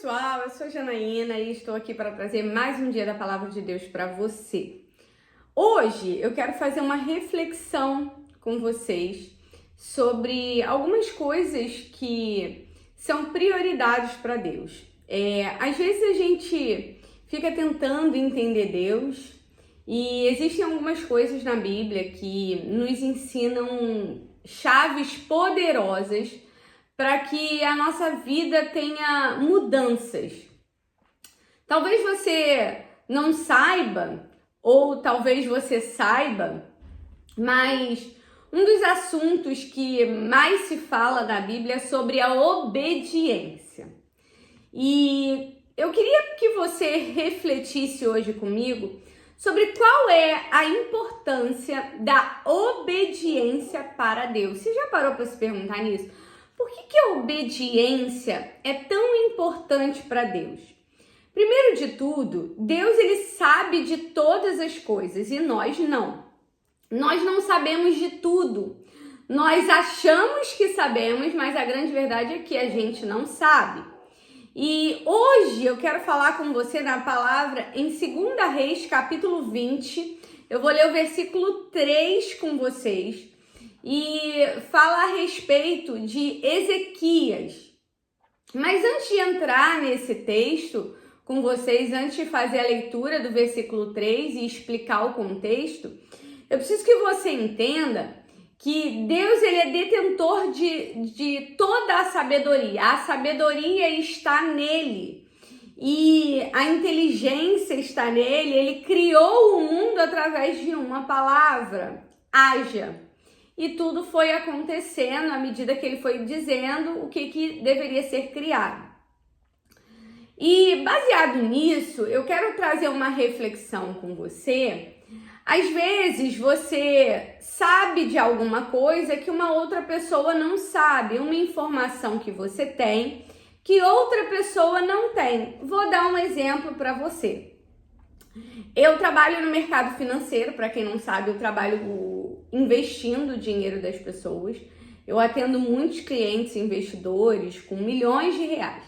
pessoal, eu sou Janaína e estou aqui para trazer mais um dia da Palavra de Deus para você. Hoje eu quero fazer uma reflexão com vocês sobre algumas coisas que são prioridades para Deus. Às vezes a gente fica tentando entender Deus e existem algumas coisas na Bíblia que nos ensinam chaves poderosas para que a nossa vida tenha mudanças. Talvez você não saiba, ou talvez você saiba, mas um dos assuntos que mais se fala na Bíblia é sobre a obediência. E eu queria que você refletisse hoje comigo sobre qual é a importância da obediência para Deus. Você já parou para se perguntar nisso? Por que a obediência é tão importante para Deus? Primeiro de tudo, Deus ele sabe de todas as coisas e nós não. Nós não sabemos de tudo. Nós achamos que sabemos, mas a grande verdade é que a gente não sabe. E hoje eu quero falar com você na palavra em 2 Reis, capítulo 20. Eu vou ler o versículo 3 com vocês. E fala a respeito de Ezequias. Mas antes de entrar nesse texto com vocês, antes de fazer a leitura do versículo 3 e explicar o contexto, eu preciso que você entenda que Deus ele é detentor de toda a sabedoria está nele. E a inteligência está nele, ele criou o mundo através de uma palavra, haja. E tudo foi acontecendo à medida que ele foi dizendo o que deveria ser criado. E baseado nisso, eu quero trazer uma reflexão com você. Às vezes você sabe de alguma coisa que uma outra pessoa não sabe, uma informação que você tem que outra pessoa não tem. Vou dar um exemplo para você. Eu trabalho no mercado financeiro, para quem não sabe, eu trabalho investindo o dinheiro das pessoas. Eu atendo muitos clientes investidores com milhões de reais.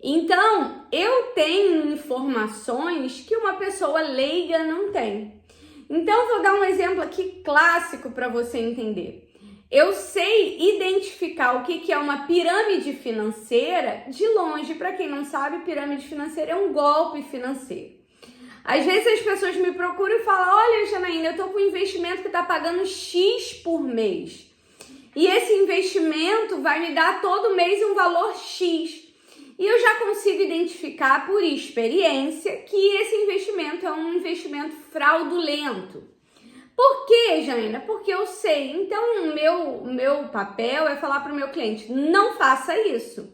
Então, eu tenho informações que uma pessoa leiga não tem. Então, vou dar um exemplo aqui clássico para você entender. Eu sei identificar o que é uma pirâmide financeira de longe. Para quem não sabe, pirâmide financeira é um golpe financeiro. Às vezes as pessoas me procuram e falam: olha, Janaína, eu tô com um investimento que tá pagando X por mês. E esse investimento vai me dar todo mês um valor X. E eu já consigo identificar por experiência que esse investimento é um investimento fraudulento. Por quê, Janaína? Porque eu sei. Então, o meu papel é falar para o meu cliente: não faça isso.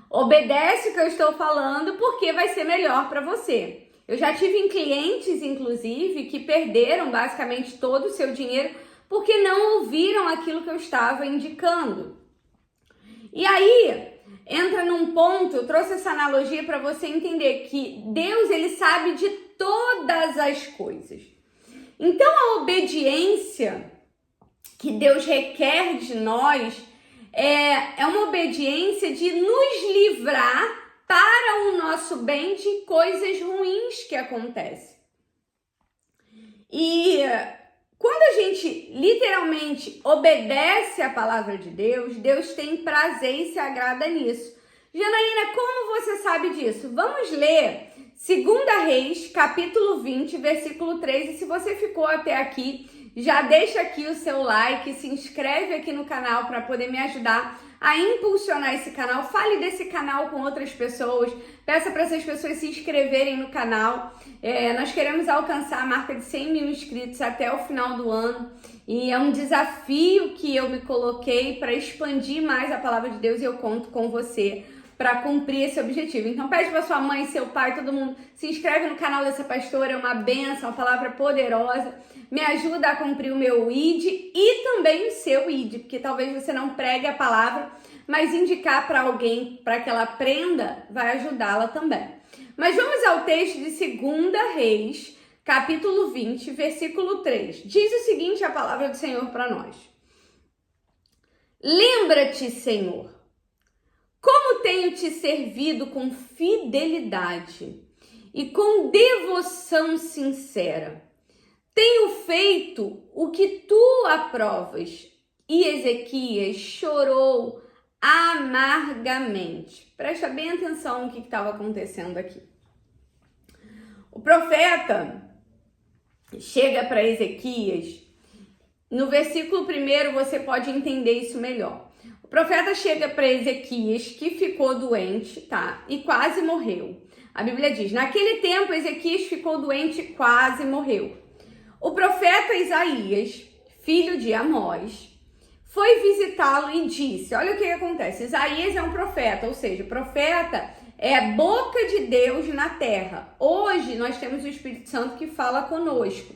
Obedece o que eu estou falando, porque vai ser melhor para você. Eu já tive clientes, inclusive, que perderam basicamente todo o seu dinheiro porque não ouviram aquilo que eu estava indicando. E aí, entra num ponto, eu trouxe essa analogia para você entender que Deus, ele sabe de todas as coisas. Então, a obediência que Deus requer de nós é uma obediência de nos livrar para o nosso bem de coisas ruins que acontecem. E quando a gente literalmente obedece a palavra de Deus, Deus tem prazer e se agrada nisso. Janaína, como você sabe disso? Vamos ler 2 Reis, capítulo 20, versículo 3. E se você ficou até aqui, já deixa aqui o seu like, se inscreve aqui no canal para poder me ajudar a impulsionar esse canal. Fale desse canal com outras pessoas, peça para essas pessoas se inscreverem no canal. Nós queremos alcançar a marca de 100 mil inscritos até o final do ano e é um desafio que eu me coloquei para expandir mais a palavra de Deus e eu conto com você para cumprir esse objetivo. Então pede para sua mãe, seu pai, todo mundo, se inscreve no canal dessa pastora, é uma bênção, uma palavra poderosa, me ajuda a cumprir o meu ID e também o seu ID, porque talvez você não pregue a palavra, mas indicar para alguém para que ela aprenda vai ajudá-la também. Mas vamos ao texto de 2 Reis, capítulo 20, versículo 3. Diz o seguinte a palavra do Senhor para nós: Lembra-te, Senhor, Como tenho te servido com fidelidade e com devoção sincera. Tenho feito o que tu aprovas. E Ezequias chorou amargamente. Presta bem atenção no que estava acontecendo aqui. O profeta chega para Ezequias. No versículo 1 você pode entender isso melhor. O profeta chega para Ezequias, que ficou doente, tá? E quase morreu. A Bíblia diz, naquele tempo Ezequias ficou doente e quase morreu. O profeta Isaías, filho de Amós, foi visitá-lo e disse, olha o que acontece, Isaías é um profeta, ou seja, o profeta é a boca de Deus na terra. Hoje nós temos o Espírito Santo que fala conosco.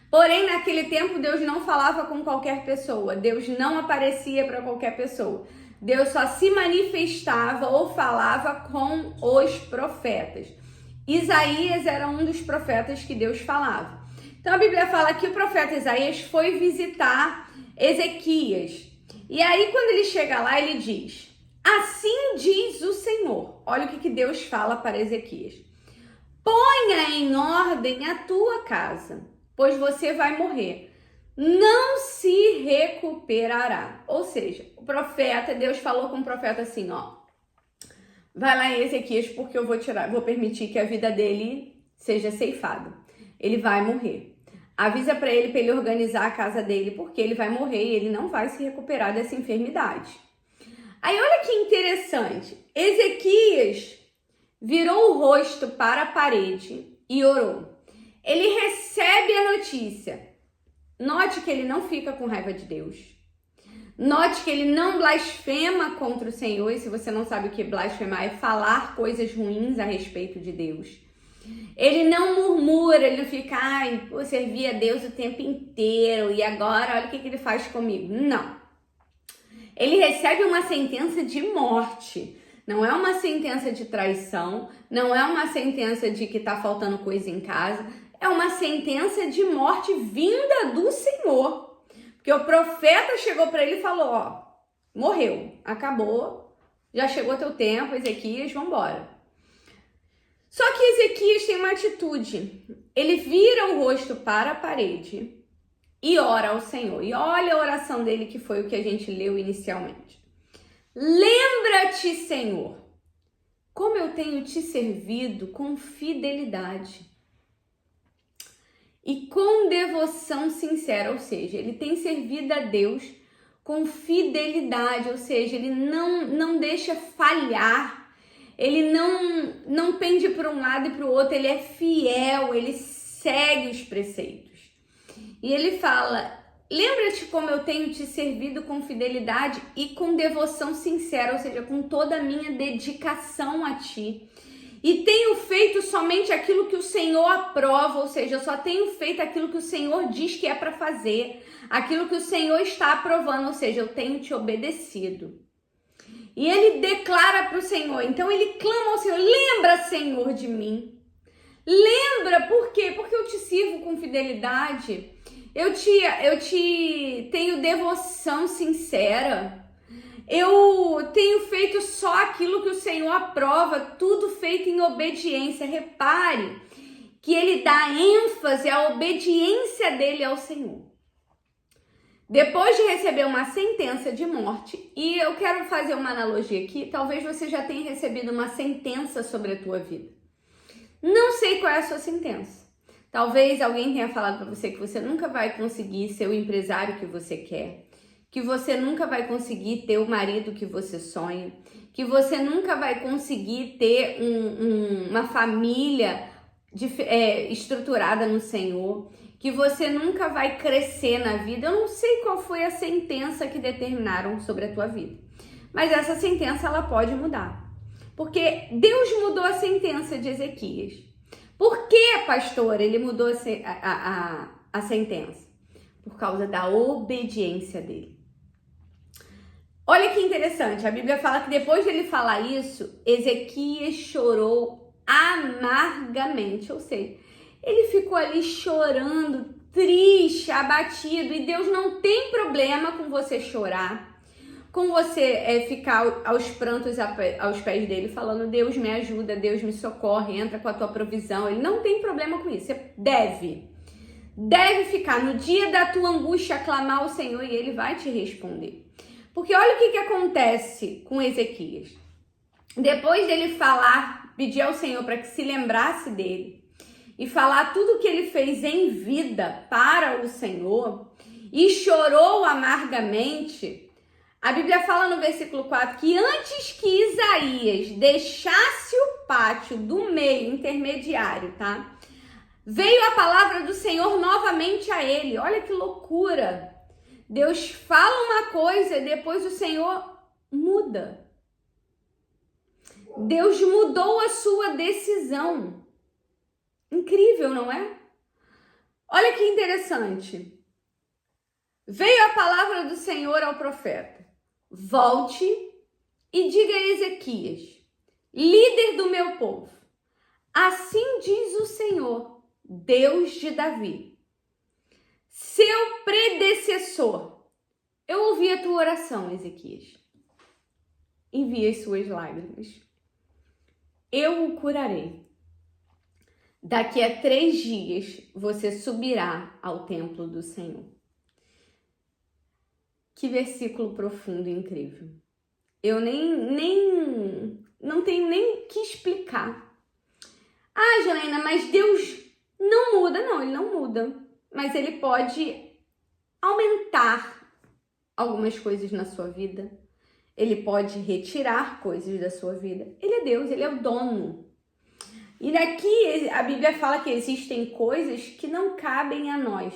Porém, naquele tempo, Deus não falava com qualquer pessoa. Deus não aparecia para qualquer pessoa. Deus só se manifestava ou falava com os profetas. Isaías era um dos profetas que Deus falava. Então, a Bíblia fala que o profeta Isaías foi visitar Ezequias. E aí, quando ele chega lá, ele diz, assim diz o Senhor. Olha o que Deus fala para Ezequias. Ponha em ordem a tua casa, pois você vai morrer. Não se recuperará. Ou seja, o profeta, Deus falou com o profeta assim, ó. Vai lá em Ezequias, porque eu vou permitir que a vida dele seja ceifada. Ele vai morrer. Avisa para ele organizar a casa dele, porque ele vai morrer e ele não vai se recuperar dessa enfermidade. Aí olha que interessante. Ezequias virou o rosto para a parede e orou. Ele recebe a notícia. Note que ele não fica com raiva de Deus. Note que ele não blasfema contra o Senhor. E se você não sabe o que blasfemar, é falar coisas ruins a respeito de Deus. Ele não murmura, ele não fica, eu servi a Deus o tempo inteiro e agora olha o que ele faz comigo. Não. Ele recebe uma sentença de morte. Não é uma sentença de traição, não é uma sentença de que tá faltando coisa em casa. É uma sentença de morte vinda do Senhor. Porque o profeta chegou para ele e falou, morreu, acabou, já chegou teu tempo, Ezequias, vamos embora. Só que Ezequias tem uma atitude. Ele vira o rosto para a parede e ora ao Senhor. E olha a oração dele, que foi o que a gente leu inicialmente. Lembra-te, Senhor, como eu tenho te servido com fidelidade e com devoção sincera. Ou seja, ele tem servido a Deus com fidelidade, ou seja, ele não deixa falhar. Ele não pende para um lado e para o outro, ele é fiel, ele segue os preceitos. E ele fala, lembra-te como eu tenho te servido com fidelidade e com devoção sincera, ou seja, com toda a minha dedicação a ti. E tenho feito somente aquilo que o Senhor aprova, ou seja, eu só tenho feito aquilo que o Senhor diz que é para fazer, aquilo que o Senhor está aprovando, ou seja, eu tenho te obedecido. E ele declara para o Senhor, então ele clama ao Senhor, lembra, Senhor, de mim. Lembra, por quê? Porque eu te sirvo com fidelidade, eu te tenho devoção sincera, eu tenho feito só aquilo que o Senhor aprova, tudo feito em obediência. Repare que ele dá ênfase à obediência dele ao Senhor. Depois de receber uma sentença de morte, e eu quero fazer uma analogia aqui, talvez você já tenha recebido uma sentença sobre a tua vida. Não sei qual é a sua sentença. Talvez alguém tenha falado para você que você nunca vai conseguir ser o empresário que você quer, que você nunca vai conseguir ter o marido que você sonha, que você nunca vai conseguir ter uma família estruturada no Senhor, que você nunca vai crescer na vida. Eu não sei qual foi a sentença que determinaram sobre a tua vida, mas essa sentença ela pode mudar, porque Deus mudou a sentença de Ezequias. Por que, pastor, ele mudou a sentença? Por causa da obediência dele. Olha que interessante, a Bíblia fala que depois de ele falar isso, Ezequias chorou amargamente, ou seja, ele ficou ali chorando, triste, abatido, e Deus não tem problema com você chorar, com você ficar aos prantos aos pés dele, falando: Deus me ajuda, Deus me socorre, entra com a tua provisão. Ele não tem problema com isso. Você deve ficar no dia da tua angústia, clamar ao Senhor e ele vai te responder. Porque olha o que acontece com Ezequias. Depois dele falar, pedir ao Senhor para que se lembrasse dele e falar tudo o que ele fez em vida para o Senhor e chorou amargamente, a Bíblia fala no versículo 4 que antes que Isaías deixasse o pátio do meio intermediário, tá? Veio a palavra do Senhor novamente a ele. Olha que loucura! Deus fala uma coisa e depois o Senhor muda. Deus mudou a sua decisão. Incrível, não é? Olha que interessante. Veio a palavra do Senhor ao profeta: volte e diga a Ezequias, líder do meu povo, assim diz o Senhor, Deus de Davi, seu predecessor. Eu ouvi a tua oração, Ezequias. Envie as suas lágrimas. Eu o curarei. Daqui a 3 dias você subirá ao templo do Senhor. Que versículo profundo e incrível. Eu não tenho nem que explicar. Ah, Janaína, mas Deus não muda. Não, ele não muda. Mas ele pode aumentar algumas coisas na sua vida. Ele pode retirar coisas da sua vida. Ele é Deus, ele é o dono. E daqui a Bíblia fala que existem coisas que não cabem a nós.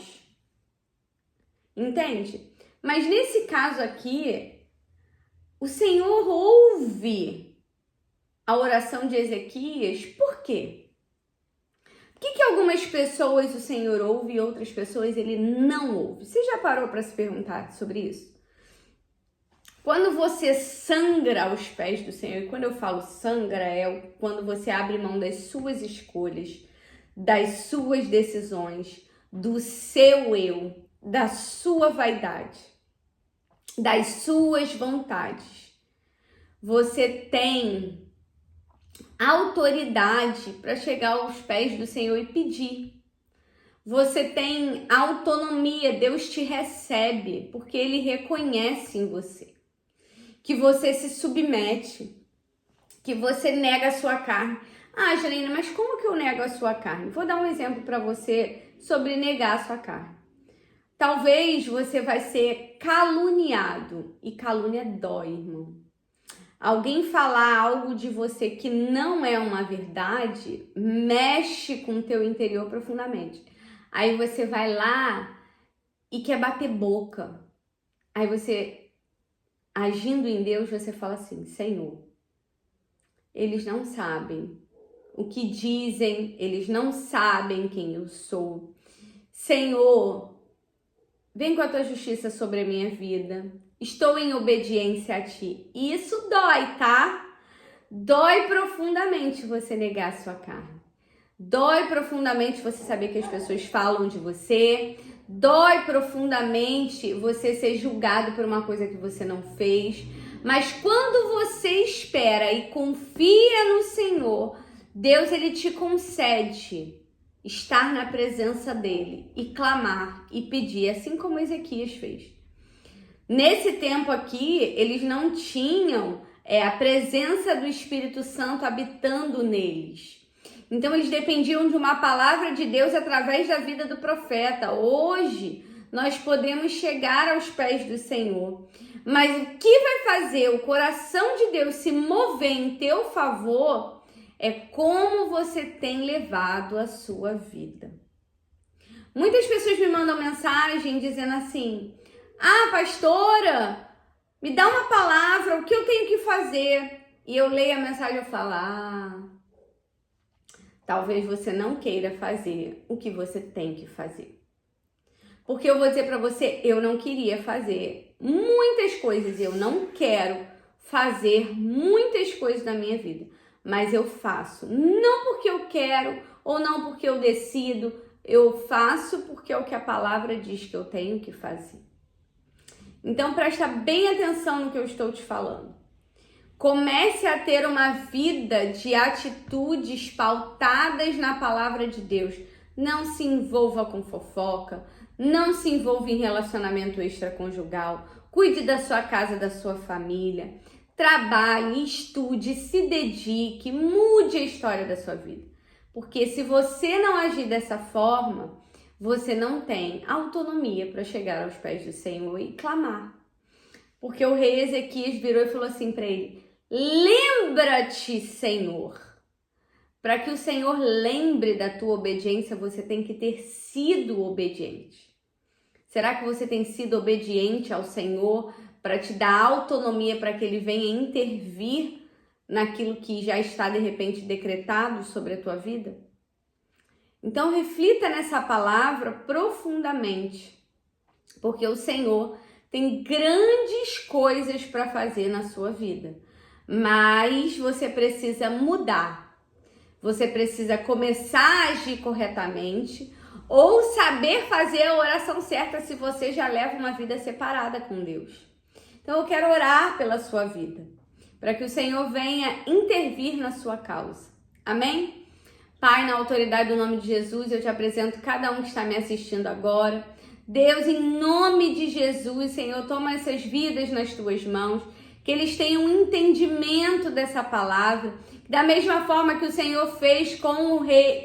Entende? Mas nesse caso aqui, o Senhor ouve a oração de Ezequias. Por quê? Por que algumas pessoas o Senhor ouve e outras pessoas ele não ouve? Você já parou para se perguntar sobre isso? Quando você sangra aos pés do Senhor, e quando eu falo sangra, é quando você abre mão das suas escolhas, das suas decisões, do seu eu, da sua vaidade, das suas vontades. Você tem autoridade para chegar aos pés do Senhor e pedir. Você tem autonomia, Deus te recebe, porque Ele reconhece em você que você se submete, que você nega a sua carne. Ah, Janaína, mas como que eu nego a sua carne? Vou dar um exemplo para você sobre negar a sua carne. Talvez você vai ser caluniado, e calúnia dói, irmão. Alguém falar algo de você que não é uma verdade, mexe com o teu interior profundamente. Aí você vai lá e quer bater boca. Aí você, agindo em Deus, você fala assim: Senhor, eles não sabem o que dizem, eles não sabem quem eu sou. Senhor, vem com a tua justiça sobre a minha vida. Estou em obediência a ti. E isso dói, tá? Dói profundamente você negar a sua carne. Dói profundamente você saber que as pessoas falam de você. Dói profundamente você ser julgado por uma coisa que você não fez. Mas quando você espera e confia no Senhor, Deus ele te concede estar na presença dele e clamar e pedir, assim como Ezequias fez. Nesse tempo aqui, eles não tinham a presença do Espírito Santo habitando neles. Então, eles dependiam de uma palavra de Deus através da vida do profeta. Hoje, nós podemos chegar aos pés do Senhor. Mas o que vai fazer o coração de Deus se mover em teu favor é como você tem levado a sua vida. Muitas pessoas me mandam mensagem dizendo assim: ah, pastora, me dá uma palavra, o que eu tenho que fazer? E eu leio a mensagem e falo: talvez você não queira fazer o que você tem que fazer. Porque eu vou dizer para você, eu não queria fazer muitas coisas, eu não quero fazer muitas coisas na minha vida, mas eu faço, não porque eu quero ou não porque eu decido, eu faço porque é o que a palavra diz que eu tenho que fazer. Então presta bem atenção no que eu estou te falando. Comece a ter uma vida de atitudes pautadas na palavra de Deus. Não se envolva com fofoca, não se envolva em relacionamento extraconjugal, cuide da sua casa, da sua família, trabalhe, estude, se dedique, mude a história da sua vida. Porque se você não agir dessa forma, você não tem autonomia para chegar aos pés do Senhor e clamar. Porque o rei Ezequias virou e falou assim para ele: lembra-te, Senhor. Para que o Senhor lembre da tua obediência, você tem que ter sido obediente. Será que você tem sido obediente ao Senhor para te dar autonomia para que Ele venha intervir naquilo que já está de repente decretado sobre a tua vida? Então reflita nessa palavra profundamente, porque o Senhor tem grandes coisas para fazer na sua vida, mas você precisa mudar, você precisa começar a agir corretamente ou saber fazer a oração certa se você já leva uma vida separada com Deus. Então eu quero orar pela sua vida, para que o Senhor venha intervir na sua causa. Amém? Pai, na autoridade do nome de Jesus, eu te apresento cada um que está me assistindo agora. Deus, em nome de Jesus, Senhor, toma essas vidas nas tuas mãos, que eles tenham um entendimento dessa palavra, da mesma forma que o Senhor fez com o rei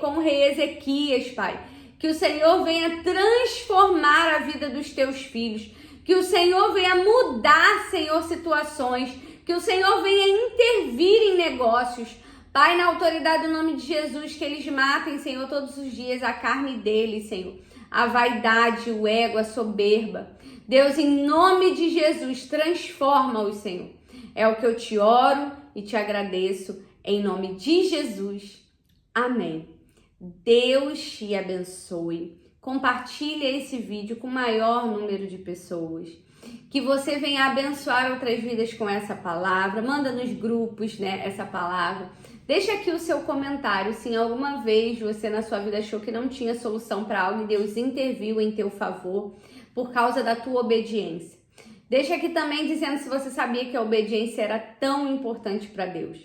Ezequias, Pai. Que o Senhor venha transformar a vida dos teus filhos, que o Senhor venha mudar, Senhor, situações, que o Senhor venha intervir em negócios. Pai, na autoridade do nome de Jesus, que eles matem, Senhor, todos os dias a carne deles, Senhor. A vaidade, o ego, a soberba. Deus, em nome de Jesus, transforma-os, Senhor. É o que eu te oro e te agradeço, em nome de Jesus. Amém. Deus te abençoe. Compartilhe esse vídeo com o maior número de pessoas. Que você venha abençoar outras vidas com essa palavra. Manda nos grupos, essa palavra. Deixa aqui o seu comentário se alguma vez você na sua vida achou que não tinha solução para algo e Deus interviu em teu favor por causa da tua obediência. Deixa aqui também dizendo se você sabia que a obediência era tão importante para Deus.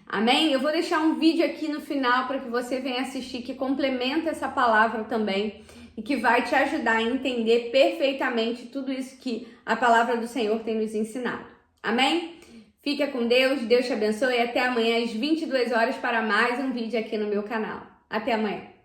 Amém? Eu vou deixar um vídeo aqui no final para que você venha assistir, que complementa essa palavra também e que vai te ajudar a entender perfeitamente tudo isso que a palavra do Senhor tem nos ensinado. Amém? Fica com Deus, Deus te abençoe e até amanhã às 22 horas para mais um vídeo aqui no meu canal. Até amanhã!